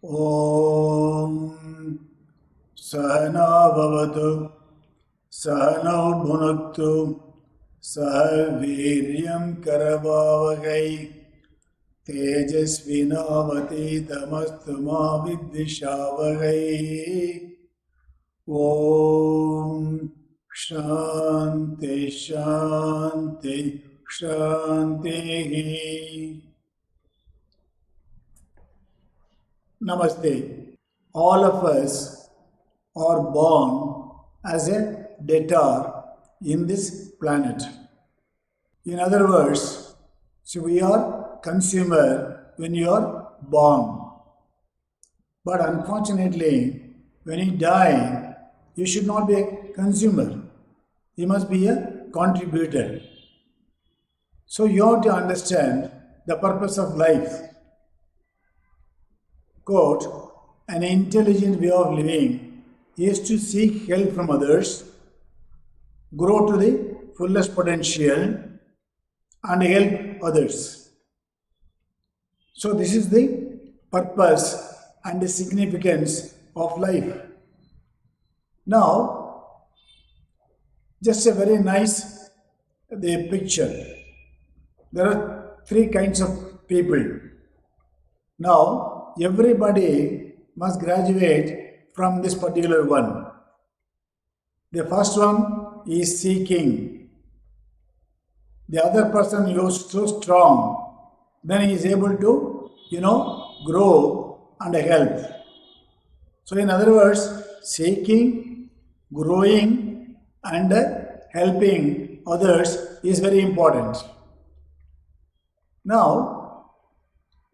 ॐ सहना भवतु सहनौ भुनक्तु सह वीर्यं करवावहै तेजस्विनावतीतमस्तु मा विद्विषावहै। ॐ शान्ति शान्ति शान्तिः। Namaste. All of us are born as a debtor in this planet. In other words, so we are consumer when you are born. But unfortunately, when you die, you should not be a consumer. You must be a contributor. So you have to understand the purpose of life. Quote, an intelligent way of living is to seek help from others, grow to the fullest potential, and help others. So this is the purpose and the significance of life. Now, just a very nice picture. There are three kinds of people. Now, everybody must graduate from this particular one. The first one is seeking. The other person is so strong, then he is able to, grow and help. So in other words, seeking, growing and helping others is very important. Now,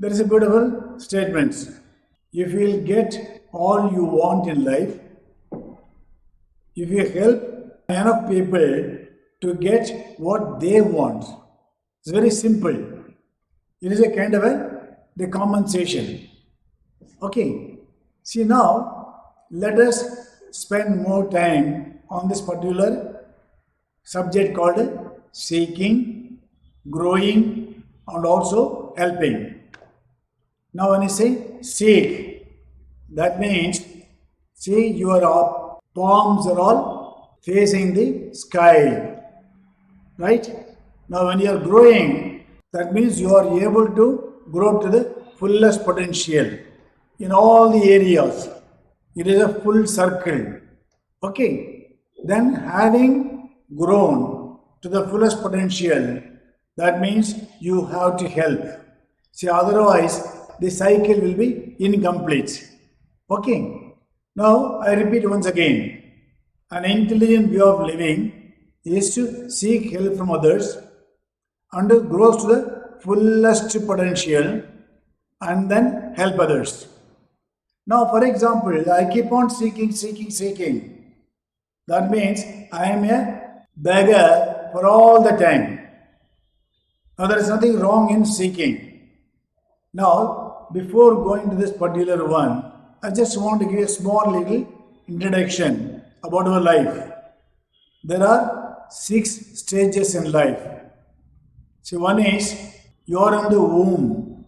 there is a beautiful statement. If you will get all you want in life, if you help enough people to get what they want, it's very simple. It is a kind of the compensation. Okay. See now, let us spend more time on this particular subject called seeking, growing and also helping. Now when you say seek, that means, see, your palms are all facing the sky, right? Now when you are growing, that means you are able to grow to the fullest potential in all the areas. It is a full circle. Okay. Then having grown to the fullest potential, that means you have to help. See, otherwise the cycle will be incomplete. Okay. Now I repeat once again. An intelligent way of living is to seek help from others and grow to the fullest potential and then help others. Now, for example, I keep on seeking. That means I am a beggar for all the time. Now, there is nothing wrong in seeking. Now, before going to this particular one, I just want to give a small little introduction about our life. There are 6 stages in life. See, one is you are in the womb.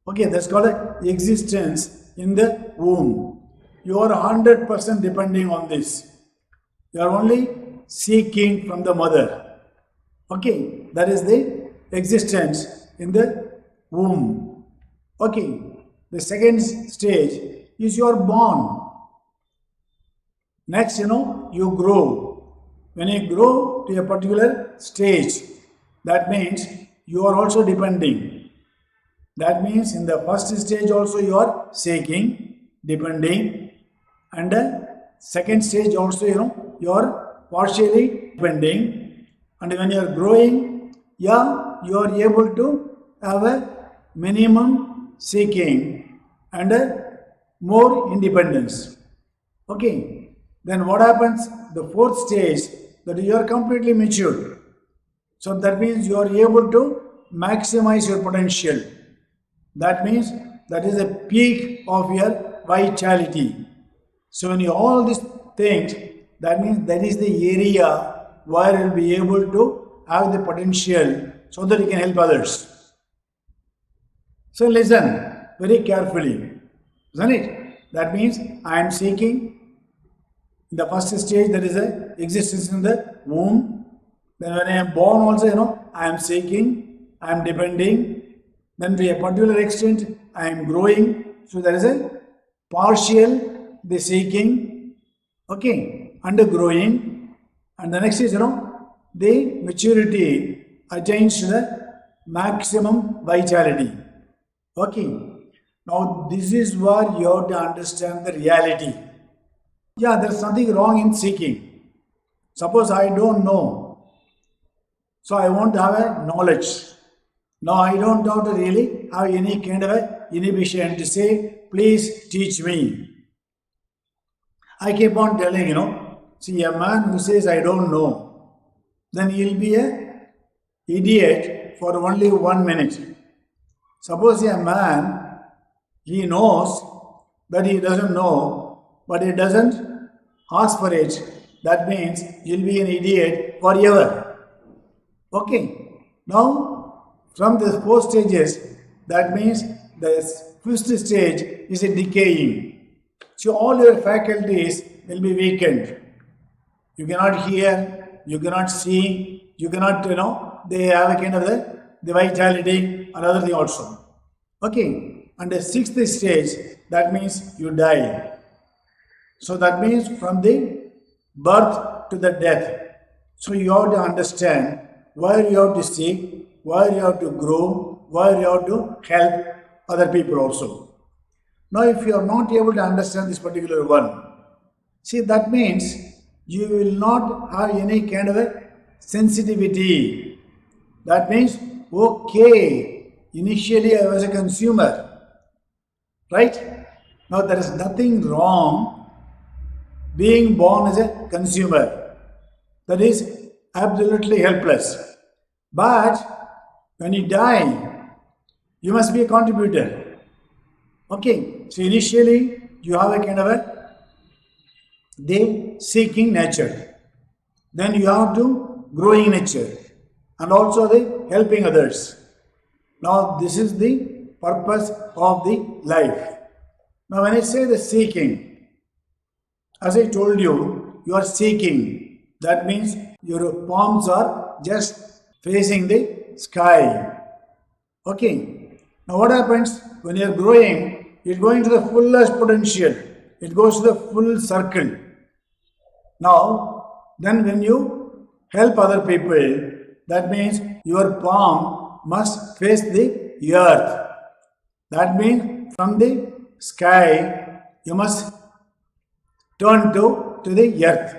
Okay, that's called existence in the womb. You are 100% depending on this. You are only seeking from the mother. Okay, that is the existence in the womb. Okay, the second stage is you are born. Next, you grow. When you grow to a particular stage, that means you are also depending. That means in the first stage also you are seeking, depending, and the second stage also you are partially depending, and when you are growing, you are able to have a minimum seeking and more independence. Okay, then what happens? The fourth stage, that you are completely mature. So that means you are able to maximize your potential. That means that is the peak of your vitality. So when you all these things, that means that is the area where you will be able to have the potential so that you can help others. So listen very carefully. isn't it? That means I am seeking. In the first stage, there is a existence in the womb. Then when I am born also, I am seeking, I am depending. Then to a particular extent, I am growing. So there is a partial, the seeking, okay, and the growing. And the next is, the maturity attains to the maximum vitality. Okay. Now this is where you have to understand the reality. Yeah, there's nothing wrong in seeking. Suppose I don't know, so I want to have a knowledge. Now I don't have to really have any kind of a inhibition to say, please teach me. I keep on telling, see, a man who says I don't know, then he'll be a idiot for only 1 minute. Suppose a man, he knows that he doesn't know, but he doesn't ask for it. That means he'll be an idiot forever. Okay. Now, from the 4 stages, that means the 5th stage is a decaying. So all your faculties will be weakened. You cannot hear, you cannot see, you cannot, they have a kind of the vitality, another thing also. Okay. And the 6th stage, that means you die. So that means from the birth to the death. So you have to understand where you have to seek, where you have to grow, where you have to help other people also. Now if you are not able to understand this particular one, see, that means you will not have any kind of a sensitivity. That means, okay, initially I was a consumer. Right? Now there is nothing wrong being born as a consumer. That is absolutely helpless. But when you die, you must be a contributor. Okay, so initially you have a kind of the seeking nature. Then you have to growing nature and also the helping others. Now this is the purpose of the life. Now when I say the seeking, as I told you, you are seeking. That means your palms are just facing the sky. Okay. Now what happens when you are growing? It going to the fullest potential. It goes to the full circle. Now, then when you help other people, that means your palm must face the earth. That means from the sky, you must turn to the earth.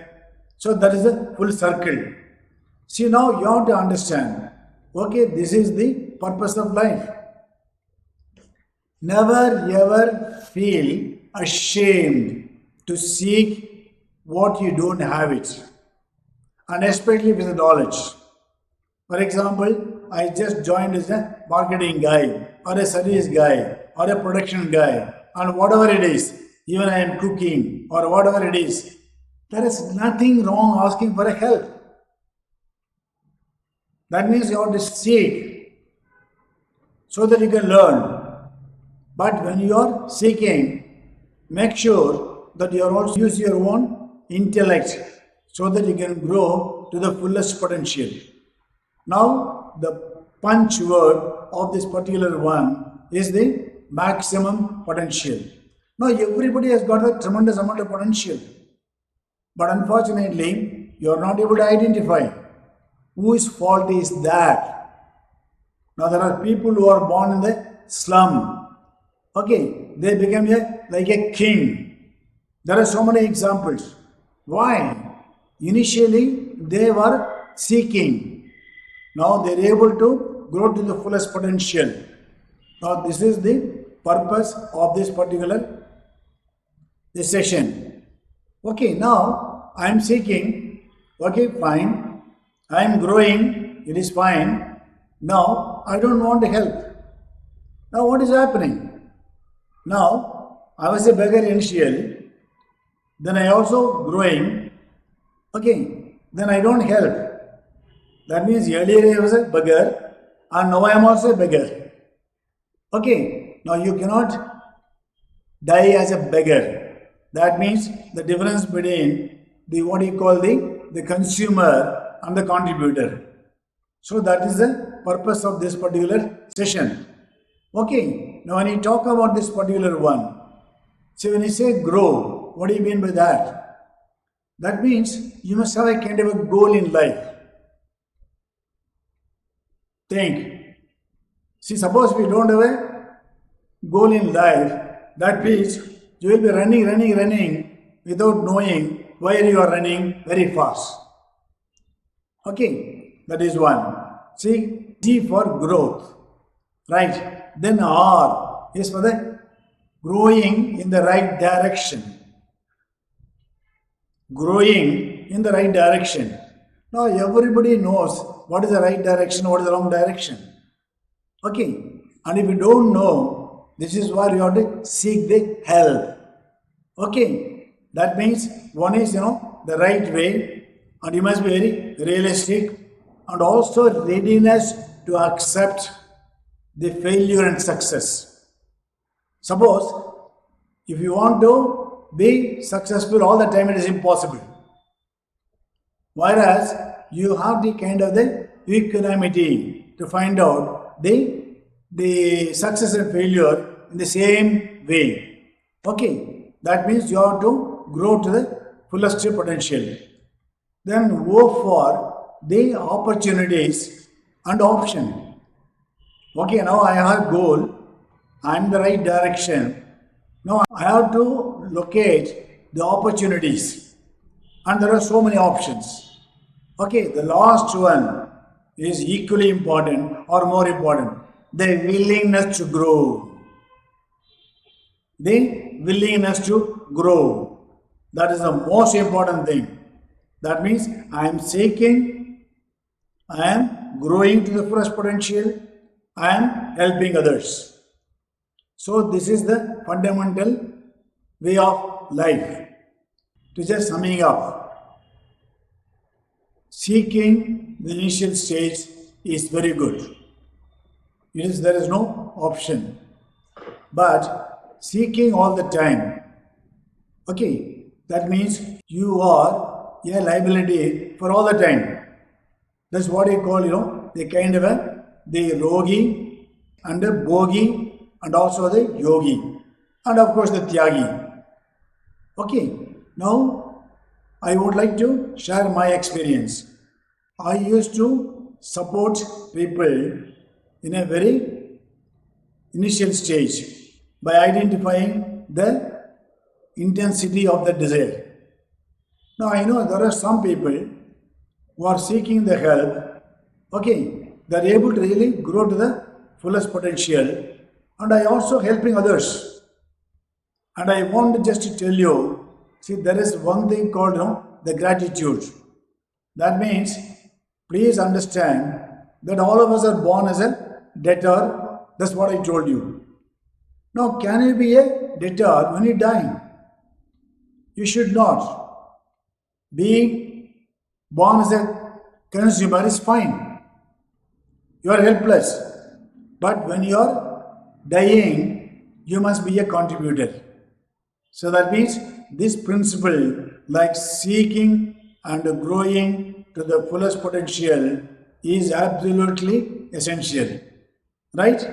So that is a full circle. See, now you have to understand, okay, this is the purpose of life. Never ever feel ashamed to seek what you don't have it. And especially with the knowledge. For example, I just joined as a marketing guy or a service guy or a production guy, and whatever it is, even I am cooking or whatever it is, there is nothing wrong asking for a help. That means you have to seek so that you can learn. But when you are seeking, make sure that you are also use your own intellect so that you can grow to the fullest potential. Now, the punch word of this particular one is the maximum potential. Now, everybody has got a tremendous amount of potential. But unfortunately, you are not able to identify whose fault is that. Now, there are people who are born in the slum. Okay, they become like a king. There are so many examples. Why? Initially, they were seeking. Now they are able to grow to the fullest potential. Now this is the purpose of this particular session. Okay, now I am seeking. Okay, fine. I am growing. It is fine. Now I don't want help. Now what is happening? Now I was a beggar initially. Then I also growing. Okay, then I don't help. That means earlier I was a beggar and now I am also a beggar. Okay, now you cannot die as a beggar. That means the difference between the what you call the consumer and the contributor. So that is the purpose of this particular session. Okay, now when you talk about this particular one, so when you say grow, what do you mean by that? That means you must have a kind of a goal in life. Think. See, suppose we don't have a goal in life, that means you will be running without knowing where you are running very fast. Okay, that is one. See, G for growth, right? Then R is for the growing in the right direction. Growing in the right direction. Now everybody knows what is the right direction, what is the wrong direction. Okay, and if you don't know, this is where you have to seek the help. Okay, that means one is the right way, and you must be very realistic and also readiness to accept the failure and success. Suppose if you want to be successful all the time, it is impossible. Whereas you have the kind of the equanimity to find out the success and failure in the same way. Okay, that means you have to grow to the fullest potential. Then O for the opportunities and option. Okay, now I have a goal, I am in the right direction. Now I have to locate the opportunities, and there are so many options. Okay, the last one is equally important or more important, the willingness to grow. The willingness to grow. That is the most important thing. That means I am seeking, I am growing to the fullest potential, I am helping others. So this is the fundamental way of life. To just summing up, seeking the initial stage is very good. There is no option. But seeking all the time, okay, that means you are a liability for all the time. That's what you call, the kind of the rogi and the bogi and also the yogi and of course the tyagi. Okay, now I would like to share my experience. I used to support people in a very initial stage by identifying the intensity of the desire. Now I know there are some people who are seeking the help, okay, they are able to really grow to the fullest potential, and I also helping others. And I want to just tell you, see, there is one thing called the gratitude. That means, please understand that all of us are born as a debtor. That's what I told you. Now, can you be a debtor when you die? You should not. Being born as a consumer is fine. You are helpless. But when you are dying, you must be a contributor. So that means this principle, like seeking and growing to the fullest potential, is absolutely essential. Right?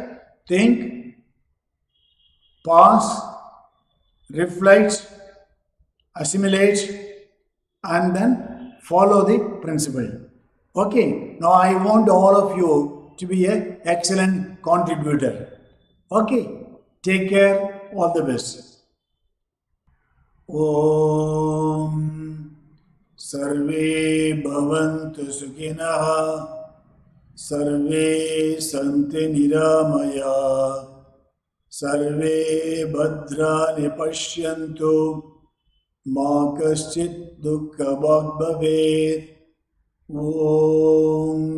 Think, pause, reflect, assimilate, and then follow the principle. Okay, now I want all of you to be an excellent contributor. Okay, take care, all the best. Om Sarve Bhavantu Sukhinah Sarve Santi Niramaya Sarve Bhadrani Pashyantu Ma Kaschit Dukkha Bhavet. Om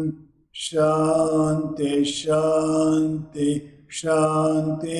Shanti Shanti Shanti.